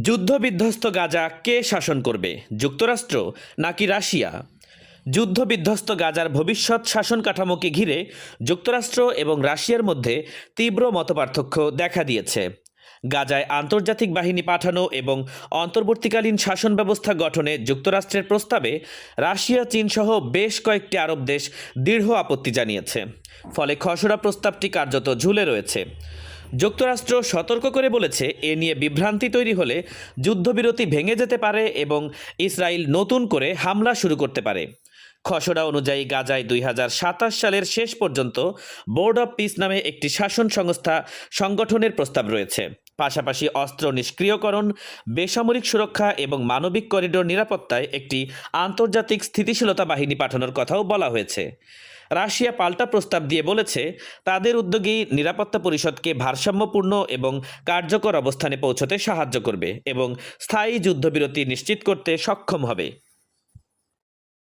যুদ্ধবিধ্বস্ত গাজা কে শাসন করবে, যুক্তরাষ্ট্র নাকি রাশিয়া? যুদ্ধবিধ্বস্ত গাজার ভবিষ্যৎ শাসন কাঠামোকে ঘিরে যুক্তরাষ্ট্র এবং রাশিয়ার মধ্যে তীব্র মতপার্থক্য দেখা দিয়েছে। গাজায় আন্তর্জাতিক বাহিনী পাঠানো এবং অন্তর্বর্তীকালীন শাসন ব্যবস্থা গঠনে যুক্তরাষ্ট্রের প্রস্তাবে রাশিয়া, চীন সহ বেশ কয়েকটি আরব দেশ দৃঢ় আপত্তি জানিয়েছে। ফলে খসড়া প্রস্তাবটি কার্যত ঝুলে রয়েছে। যুক্তরাষ্ট্র সতর্ক করে বলেছে, এ নিয়ে বিভ্রান্তি তৈরি হলে যুদ্ধবিরতি ভেঙে যেতে পারে এবং ইসরায়েল নতুন করে হামলা শুরু করতে পারে। খসড়া অনুযায়ী গাজায় 2027 সালের শেষ পর্যন্ত বোর্ড অব পিস নামে একটি শাসন সংস্থা সংগঠনের প্রস্তাব রয়েছে। পাশাপাশি অস্ত্র নিষ্ক্রিয়করণ, বেসামরিক সুরক্ষা এবং মানবিক করিডোর নিরাপত্তায় একটি আন্তর্জাতিক স্থিতিশীলতা বাহিনী পাঠানোর কথাও বলা হয়েছে। রাশিয়া পাল্টা প্রস্তাব দিয়ে বলেছে, তাদের উদ্যোগী নিরাপত্তা পরিষদকে ভারসাম্যপূর্ণ এবং কার্যকর অবস্থানে পৌঁছতে সাহায্য করবে এবং স্থায়ী যুদ্ধবিরতি নিশ্চিত করতে সক্ষম হবে।